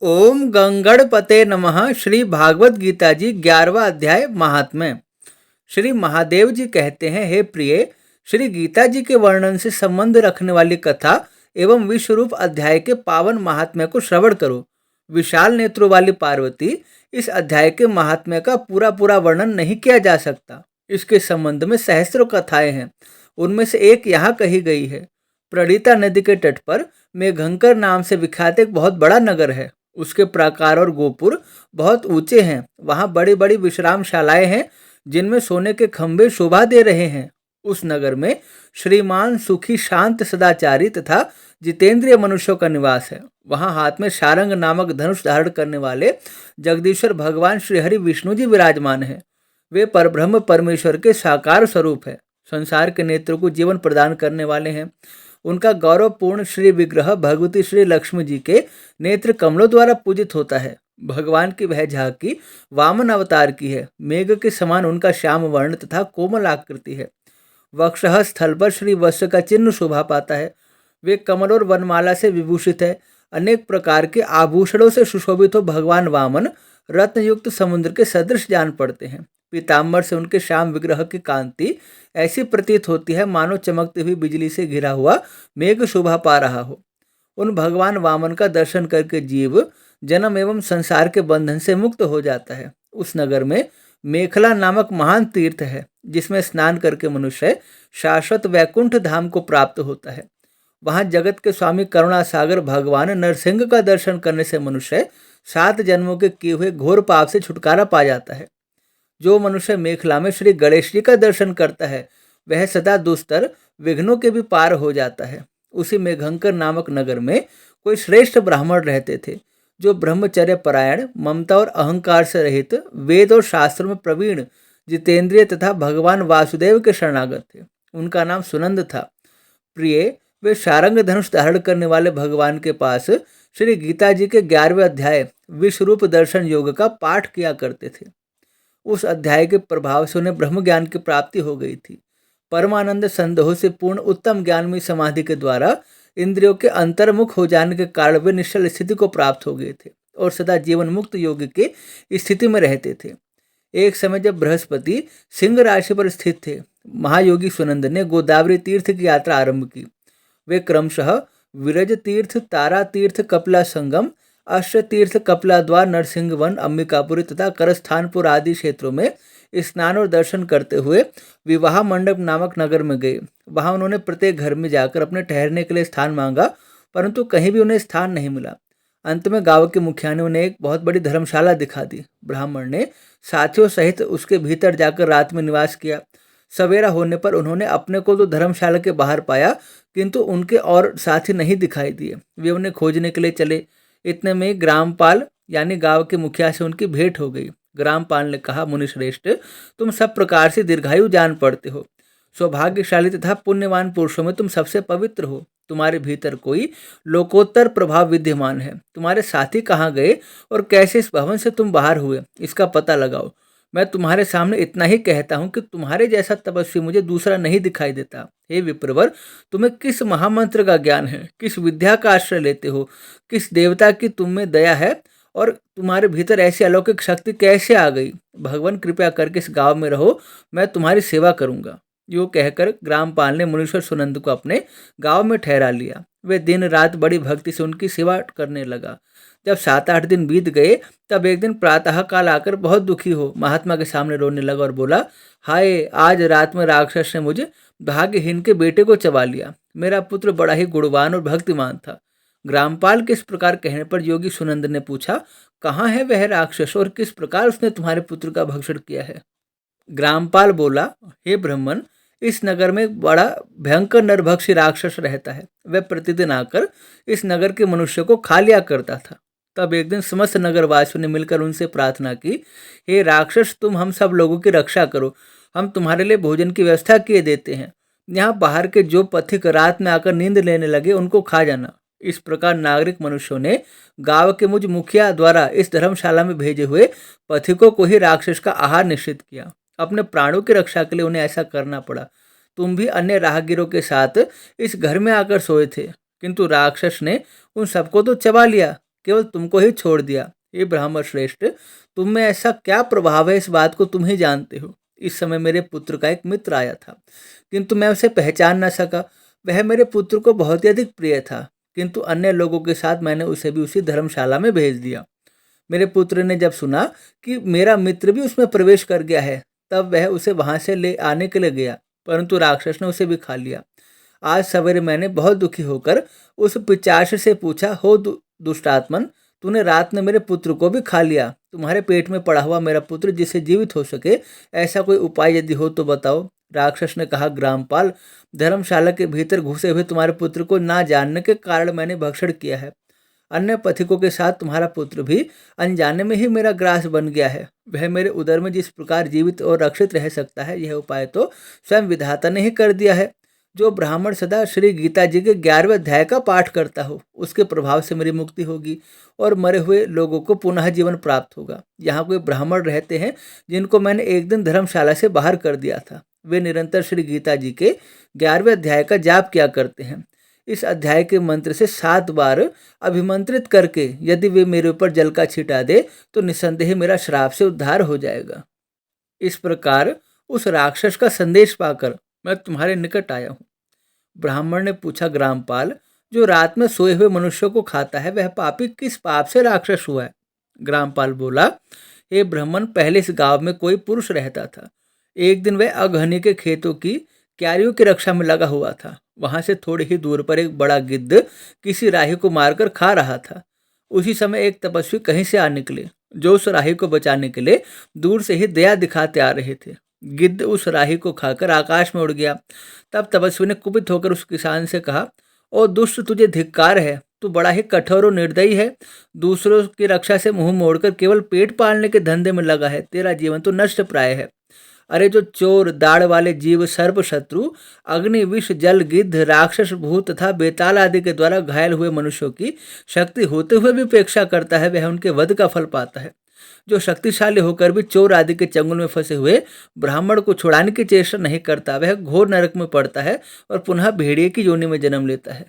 ओम गंगणपते नमः। श्री भागवत गीता जी 11वां अध्याय महात्म्य। श्री महादेव जी कहते हैं, हे प्रिय, श्री गीता जी के वर्णन से संबंध रखने वाली कथा एवं विश्वरूप अध्याय के पावन महात्म्य को श्रवण करो। विशाल नेत्रों वाली पार्वती, इस अध्याय के महात्म्य का पूरा पूरा वर्णन नहीं किया जा सकता। इसके संबंध में सहस्त्रों कथाएं हैं। उनमें से एक यहाँ कही गई है। प्रणीता नदी के तट पर मेघंकर नाम से विख्यात एक बहुत बड़ा नगर है। उसके प्राकार और गोपुर बहुत ऊंचे हैं। वहां बड़ी बड़ी विश्रामशालाएं हैं जिनमें सोने के खंभे शोभा दे रहे हैं। उस नगर में श्रीमान सुखी शांत सदाचारी तथा जितेंद्रिय मनुष्यों का निवास है। वहां हाथ में शारंग नामक धनुष धारण करने वाले जगदीश्वर भगवान श्री हरि विष्णु जी विराजमान हैं। वे परब्रह्म परमेश्वर के साकार स्वरूप है। संसार के नेत्रों को जीवन प्रदान करने वाले हैं। उनका गौरवपूर्ण श्री विग्रह भगवती श्री लक्ष्मी जी के नेत्र कमलों द्वारा पूजित होता है। भगवान की वह झांकी वामन अवतार की है। मेघ के समान उनका श्याम वर्ण तथा कोमल आकृति है। वक्षः स्थल पर श्री वत्स का चिन्ह शोभा पाता है। वे कमल और वनमाला से विभूषित है। अनेक प्रकार के आभूषणों से सुशोभित हो भगवान वामन रत्नयुक्त समुद्र के सदृश जान पड़ते हैं। पीताम्बर से उनके श्याम विग्रह की कांति ऐसी प्रतीत होती है मानो चमकती हुई बिजली से घिरा हुआ मेघ शोभा पा रहा हो। उन भगवान वामन का दर्शन करके जीव जन्म एवं संसार के बंधन से मुक्त हो जाता है। उस नगर में मेखला नामक महान तीर्थ है जिसमें स्नान करके मनुष्य शाश्वत वैकुंठ धाम को प्राप्त होता है। वहां जगत के स्वामी करुणा सागर भगवान नरसिंह का दर्शन करने से मनुष्य 7 जन्मों के किए हुए घोर पाप से छुटकारा पा जाता है। जो मनुष्य मेखला में श्री गणेश जी का दर्शन करता है वह सदा दुस्तर विघ्नों के भी पार हो जाता है। उसी मेघंकर नामक नगर में कोई श्रेष्ठ ब्राह्मण रहते थे जो ब्रह्मचर्य परायण, ममता और अहंकार से रहित, वेद और शास्त्रों में प्रवीण, जितेंद्रिय तथा भगवान वासुदेव के शरणागत थे। उनका नाम सुनंद था। प्रिय, वे शारंग धनुष धारण करने वाले भगवान के पास श्री गीता जी के 11वें अध्याय विश्वरूप दर्शन योग का पाठ किया करते थे। उस अध्याय के प्रभाव से उन्हें ब्रह्म ज्ञान की प्राप्ति हो गई थी। परमानंद संदेह से पूर्ण उत्तम ज्ञानमय समाधि के द्वारा इंद्रियों के अंतर्मुख हो जाने के कारण वे निश्चल स्थिति को प्राप्त हो गए थे और सदा जीवन मुक्त योग के स्थिति में रहते थे। एक समय जब बृहस्पति सिंह राशि पर स्थित थे, महायोगी सुनंद ने गोदावरी तीर्थ की यात्रा आरंभ की। वे क्रमशः विरज तीर्थ, तारा तीर्थ, कपिला संगम, अष्ट तीर्थ, कपिला द्वार, नरसिंह वन, अंबिकापुरी तथा करस्थानपुर आदि क्षेत्रों में स्नान और दर्शन करते हुए विवाह मंडप नामक नगर में गए। वहां उन्होंने प्रत्येक घर में जाकर अपने ठहरने के लिए स्थान मांगा, परंतु कहीं भी उन्हें स्थान नहीं मिला। अंत में गांव के मुखिया ने उन्हें एक बहुत बड़ी धर्मशाला दिखा दी। ब्राह्मण ने साथियों सहित उसके भीतर जाकर रात में निवास किया। सवेरा होने पर उन्होंने अपने को तो धर्मशाला के बाहर पाया, किंतु उनके और साथी नहीं दिखाई दिए। वे उन्हें खोजने के लिए चले। इतने में ग्रामपाल यानी गांव के मुखिया से उनकी भेंट हो गई। ग्रामपाल ने कहा, मुनिश्रेष्ठ, तुम सब प्रकार से दीर्घायु जान पड़ते हो। सौभाग्यशाली तथा पुण्यवान पुरुषों में तुम सबसे पवित्र हो। तुम्हारे भीतर कोई लोकोत्तर प्रभाव विद्यमान है। तुम्हारे साथी कहाँ गए और कैसे इस भवन से तुम बाहर हुए, इसका पता लगाओ। मैं तुम्हारे सामने इतना ही कहता हूँ कि तुम्हारे जैसा तपस्वी मुझे दूसरा नहीं दिखाई देता। हे विप्रवर, तुम्हें किस महामंत्र का ज्ञान है, किस विद्या का आश्रय लेते हो, किस देवता की तुम में दया है और तुम्हारे भीतर ऐसी अलौकिक शक्ति कैसे आ गई? भगवान कृपया करके इस गांव में रहो, मैं तुम्हारी सेवा करूंगा। यो कहकर ग्रामपाल ने मुनीश्वर सुनंद को अपने गांव में ठहरा लिया। वे दिन रात बड़ी भक्ति से उनकी सेवा करने लगा। जब 7-8 दिन बीत गए तब एक दिन प्रातः काल आकर बहुत दुखी हो महात्मा के सामने रोने लगा और बोला, हाय, आज रात में राक्षस ने मुझे भाग्यहीन के बेटे को चबा लिया। मेरा पुत्र बड़ा ही गुणवान और भक्तिमान था। ग्रामपाल के इस प्रकार कहने पर योगी सुनंद ने पूछा, कहाँ है वह राक्षस और किस प्रकार उसने तुम्हारे पुत्र का भक्षण किया है? ग्रामपाल बोला, हे ब्राह्मण, इस नगर में एक बड़ा भयंकर नरभक्षी राक्षस रहता है। वह प्रतिदिन आकर इस नगर के मनुष्य को खा लिया करता था। तब एक दिन समस्त नगरवासियों ने मिलकर उनसे प्रार्थना की, हे राक्षस, तुम हम सब लोगों की रक्षा करो। हम तुम्हारे लिए भोजन की व्यवस्था किए देते हैं। यहाँ बाहर के जो पथिक रात में आकर नींद लेने लगे उनको खा जाना। इस प्रकार नागरिक मनुष्यों ने गांव के मुझ मुखिया द्वारा इस धर्मशाला में भेजे हुए पथिकों को ही राक्षस का आहार निश्चित किया। अपने प्राणों की रक्षा के लिए उन्हें ऐसा करना पड़ा। तुम भी अन्य राहगीरों के साथ इस घर में आकर सोए थे, किंतु राक्षस ने उन सबको तो चबा लिया। केवल तुमको ही छोड़ दिया। ये ब्राह्मण श्रेष्ठ, तुम में ऐसा क्या प्रभाव है, इस बात को तुम ही जानते हो। इस समय मेरे पुत्र का एक मित्र आया था, किंतु मैं उसे पहचान न सका। वह मेरे पुत्र को बहुत ही अधिक प्रिय था, किंतु अन्य लोगों के साथ मैंने उसे भी उसी धर्मशाला में भेज दिया। मेरे पुत्र ने जब सुना कि मेरा मित्र भी उसमें प्रवेश कर गया है, तब वह उसे वहां से ले आने के लिए गया, परंतु राक्षस ने उसे भी खा लिया। आज सवेरे मैंने बहुत दुखी होकर उस पिशाच से पूछा, हो दुष्टात्मन, तूने रात में मेरे पुत्र को भी खा लिया। तुम्हारे पेट में पड़ा हुआ मेरा पुत्र जिससे जीवित हो सके, ऐसा कोई उपाय यदि हो तो बताओ। राक्षस ने कहा, ग्रामपाल, धर्मशाला के भीतर घुसे हुए तुम्हारे पुत्र को ना जानने के कारण मैंने भक्षण किया है। अन्य पथिकों के साथ तुम्हारा पुत्र भी अनजाने में ही मेरा ग्रास बन गया है। वह मेरे उदर में जिस प्रकार जीवित और रक्षित रह सकता है, यह उपाय तो स्वयं विधाता ने ही कर दिया है। जो ब्राह्मण सदा श्री गीता जी के 11वें अध्याय का पाठ करता हो, उसके प्रभाव से मेरी मुक्ति होगी और मरे हुए लोगों को पुनः जीवन प्राप्त होगा। यहाँ कोई ब्राह्मण रहते हैं जिनको मैंने एक दिन धर्मशाला से बाहर कर दिया था। वे निरंतर श्री गीता जी के 11वें अध्याय का जाप किया करते हैं। इस अध्याय के मंत्र से 7 बार अभिमंत्रित करके यदि वे मेरे ऊपर जल का छिटा दे तो निसंदेह मेरा श्राप से उद्धार हो जाएगा। इस प्रकार उस राक्षस का संदेश पाकर मैं तुम्हारे निकट आया हूँ। ब्राह्मण ने पूछा, ग्रामपाल, जो रात में सोए हुए मनुष्यों को खाता है, वह पापी किस पाप से राक्षस हुआ है? ग्रामपाल बोला, हे ब्राह्मण, पहले इस गांव में कोई पुरुष रहता था। एक दिन वह अगहनी के खेतों की क्यारियों की रक्षा में लगा हुआ था। वहां से थोड़ी ही दूर पर एक बड़ा गिद्ध किसी राही को मारकर खा रहा था। उसी समय एक तपस्वी कहीं से आ निकले, जो उस राही को बचाने के लिए दूर से ही दया दिखाते आ रहे थे। गिद्ध उस राही को खाकर आकाश में उड़ गया। तब तपस्वी ने कुपित होकर उस किसान से कहा, ओ दुष्ट, तुझे धिक्कार है, तू बड़ा ही कठोर और निर्दयी है। दूसरों की रक्षा से मुंह मोड़कर केवल पेट पालने के धंधे में लगा है। तेरा जीवन तो नष्ट प्राय है। अरे जो चोर, दाढ़ वाले जीव, सर्प, शत्रु, अग्नि, विष, जल, गिद्ध, राक्षस, भूत तथा बेताल आदि के द्वारा घायल हुए मनुष्यों की शक्ति होते हुए भी उपेक्षा करता है, वह उनके वध का फल पाता है। जो शक्तिशाली होकर भी चोर आदि के चंगुल में फंसे हुए ब्राह्मण को छुड़ाने की चेष्टा नहीं करता, वह घोर नरक में पड़ता है और पुनः भेड़िए की योनि में जन्म लेता है।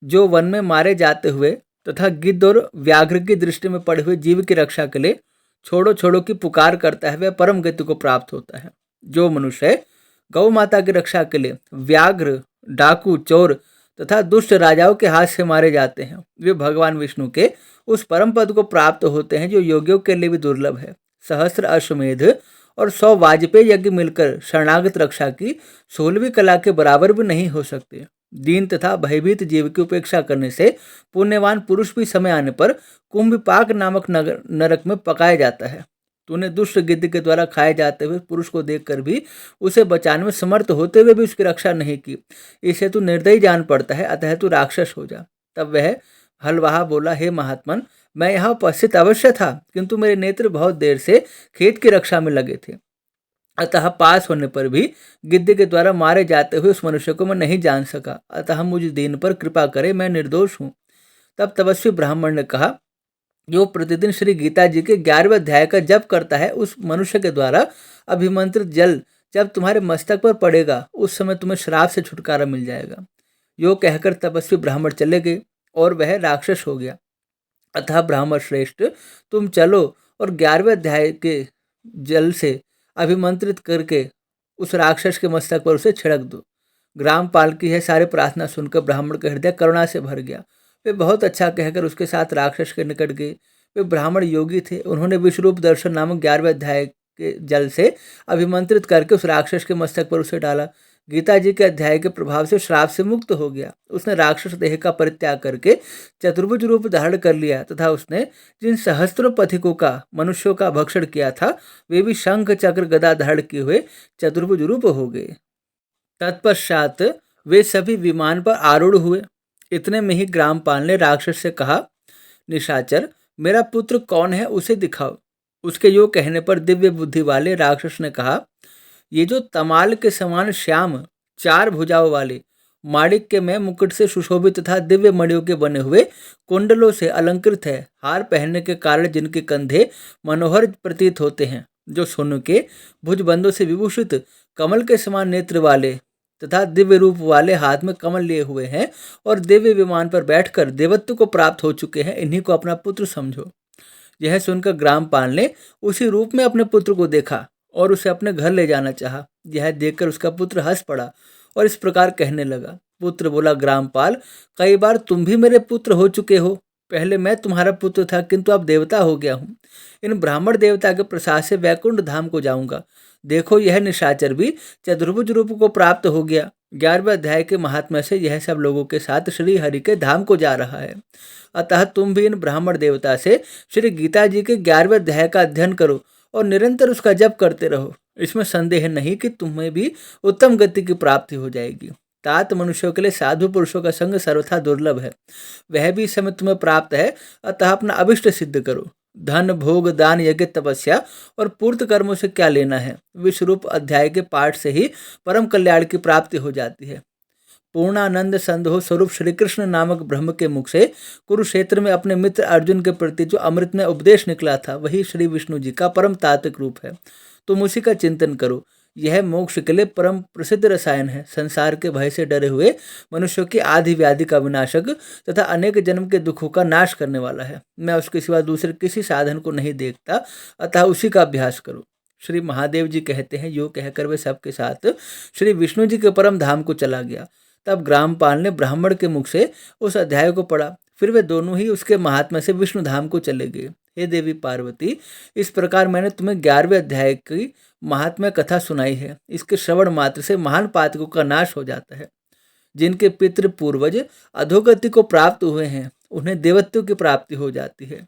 जो वन में मारे जाते हुए तथा गिद्ध और व्याघ्र की दृष्टि में पड़े हुए जीव की रक्षा के लिए छोड़ो छोड़ो की पुकार करता है, वह परम गति को प्राप्त होता है। जो मनुष्य गौ माता की रक्षा के लिए व्याघ्र, डाकू, चोर तथा दुष्ट राजाओं के हाथ से मारे जाते हैं, वे भगवान विष्णु के उस परम पद को प्राप्त होते हैं जो योगियों के लिए भी दुर्लभ है। सहस्त्र अश्वमेध और 100 वाजपेयी यज्ञ मिलकर शरणागत रक्षा की 16वीं कला के बराबर भी नहीं हो सकते। दीन तथा भयभीत जीव की उपेक्षा करने से पुण्यवान पुरुष भी समय आने पर कुंभपाक नामक नरक में पकाया जाता है। तूने दुष्ट गिद्ध के द्वारा खाए जाते हुए पुरुष को देखकर भी उसे बचाने में समर्थ होते हुए भी उसकी रक्षा नहीं की। इसे तू निर्दयी जान पड़ता है, अतः तू राक्षस हो जा। तब वह हलवाहा बोला, हे महात्मन, मैं यहाँ उपस्थित अवश्य था, किंतु मेरे नेत्र बहुत देर से खेत की रक्षा में लगे थे, अतः पास होने पर भी गिद्ध के द्वारा मारे जाते हुए उस मनुष्य को मैं नहीं जान सका। अतः मुझ दीन पर कृपा करे, मैं निर्दोष हूँ। तब तपस्वी ब्राह्मण ने कहा, जो प्रतिदिन श्री गीता जी के 11वें अध्याय का जप करता है, उस मनुष्य के द्वारा अभिमंत्रित जल जब तुम्हारे मस्तक पर पड़ेगा, उस समय तुम्हें श्राप से छुटकारा मिल जाएगा। यो कहकर तपस्वी ब्राह्मण चले गए और वह राक्षस हो गया। अतः ब्राह्मण श्रेष्ठ, तुम चलो और 11वें अध्याय के जल से अभिमंत्रित करके उस राक्षस के मस्तक पर उसे छिड़क दो। ग्रामपाल की यह सारी प्रार्थना सुनकर ब्राह्मण का हृदय करुणा से भर गया। वे बहुत अच्छा कहकर उसके साथ राक्षस के निकट गए। वे ब्राह्मण योगी थे। उन्होंने विश्वरूप दर्शन नामक 11वें अध्याय के जल से अभिमंत्रित करके उस राक्षस के मस्तक पर उसे डाला। गीता जी के अध्याय के प्रभाव से श्राप से मुक्त हो गया। उसने राक्षस देह का परित्याग करके चतुर्भुज रूप धारण कर लिया तथा उसने जिन सहस्त्रों पथिकों का, मनुष्यों का भक्षण किया था, वे भी शंख चक्र गदा धारण किए हुए चतुर्भुज रूप हो गए। तत्पश्चात वे सभी विमान पर आरूढ़ हुए। इतने में ही ग्रामपाल ने राक्षस से कहा, निशाचर, मेरा पुत्र कौन है, उसे दिखाओ। उसके यो कहने पर दिव्य बुद्धि वाले राक्षस ने कहा, ये जो तमाल के समान श्याम 4 भुजाओं वाले माणिक्य में मुकुट से सुशोभित तथा दिव्य मणियों के बने हुए कुंडलों से अलंकृत है, हार पहनने के कारण जिनके कंधे मनोहर प्रतीत होते हैं, जो सोने के भुजबंदों से विभूषित कमल के समान नेत्र वाले तथा दिव्य रूप वाले हाथ में कमल लिए हुए हैं और दिव्य विमान पर बैठकर देवत्व को प्राप्त हो चुके हैं, इन्हीं को अपना पुत्र समझो। यह सुनकर ग्रामपाल ने उसी रूप में अपने पुत्र को देखा और उसे अपने घर ले जाना चाहा। यह देखकर उसका पुत्र हंस पड़ा और इस प्रकार कहने लगा। पुत्र बोला, ग्रामपाल, कई बार तुम भी मेरे पुत्र हो चुके हो। पहले मैं तुम्हारा पुत्र था, किंतु अब देवता हो गया हूँ। इन ब्राह्मण देवता के प्रसाद से वैकुंठ धाम को जाऊंगा। देखो, यह निशाचर भी चतुर्भुज रूप को प्राप्त हो गया। 11वें अध्याय के महात्म्य से यह सब लोगों के साथ श्री हरि के धाम को जा रहा है। अतः तुम भी इन ब्राह्मण देवता से श्री गीता जी के 11वें अध्याय का अध्ययन करो और निरंतर उसका जप करते रहो। इसमें संदेह नहीं कि तुम्हें भी उत्तम गति की प्राप्ति हो जाएगी। तात मनुष्यों के लिए साधु पुरुषों का संग सर्वथा दुर्लभ है, वह भी इस समय तुम्हें प्राप्त है। अतः अपना अभिष्ट सिद्ध करो। धन, भोग, दान, यज्ञ, तपस्या और पूर्त कर्मों से क्या लेना है। विश्वरूप अध्याय के पाठ से ही परम कल्याण की प्राप्ति हो जाती है। पूर्णानंद संधो स्वरूप श्री कृष्ण नामक ब्रह्म के मुख से कुरुक्षेत्र में अपने मित्र अर्जुन के प्रति जो अमृत में उपदेश निकला था, वही श्री विष्णु जी का परम तात्विक रूप है। तुम उसी का चिंतन करो। यह मोक्ष के लिए परम प्रसिद्ध रसायन है। संसार के भय से डरे हुए मनुष्यों की आदि व्याधि का विनाशक तथा अनेक जन्म के दुखों का नाश करने वाला है। मैं उसके सिवा दूसरे किसी साधन को नहीं देखता, अतः उसी का अभ्यास करो। श्री महादेव जी कहते हैं, यो कहकर वे सबके साथ श्री विष्णु जी के परम धाम को चला गया। तब ग्रामपाल ने ब्राह्मण के मुख से उस अध्याय को पढ़ा। फिर वे दोनों ही उसके महात्म्य से विष्णु धाम को चले गए। हे देवी पार्वती, इस प्रकार मैंने तुम्हें 11वें अध्याय की महात्म्य कथा सुनाई है। इसके श्रवण मात्र से महान पातकों का नाश हो जाता है। जिनके पितृ पूर्वज अधोगति को प्राप्त हुए हैं, उन्हें देवत्व की प्राप्ति हो जाती है।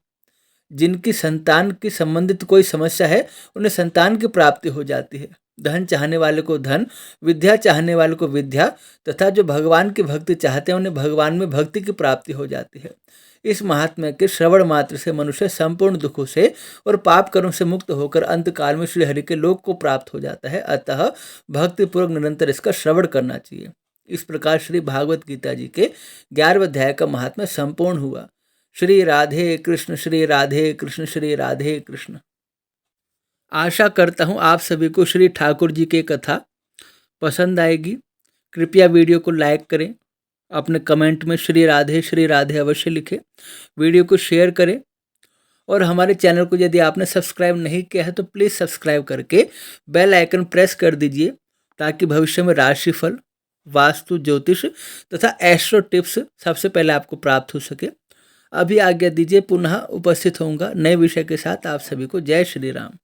जिनकी संतान की संबंधित कोई समस्या है, उन्हें संतान की प्राप्ति हो जाती है। धन चाहने वाले को धन, विद्या चाहने वाले को विद्या तथा जो भगवान की भक्ति चाहते हैं, उन्हें भगवान में भक्ति की प्राप्ति हो जाती है। इस महात्म्य के श्रवण मात्र से मनुष्य संपूर्ण दुखों से और पाप कर्म से मुक्त होकर अंतकाल में श्री हरि के लोक को प्राप्त हो जाता है। अतः भक्ति पूर्वक निरंतर इसका श्रवण करना चाहिए। इस प्रकार श्री भागवत गीता जी के 11वें अध्याय का महात्म्य संपूर्ण हुआ। श्री राधे कृष्ण, श्री राधे कृष्ण, श्री राधे कृष्ण। आशा करता हूँ आप सभी को श्री ठाकुर जी की कथा पसंद आएगी। कृपया वीडियो को लाइक करें, अपने कमेंट में श्री राधे अवश्य लिखें, वीडियो को शेयर करें और हमारे चैनल को यदि आपने सब्सक्राइब नहीं किया है तो प्लीज़ सब्सक्राइब करके बेल आइकन प्रेस कर दीजिए, ताकि भविष्य में राशिफल, वास्तु, ज्योतिष तथा एस्ट्रो टिप्स सबसे पहले आपको प्राप्त हो सके। अभी आज्ञा दीजिए, पुनः उपस्थित होऊंगा नए विषय के साथ। आप सभी को जय श्री राम।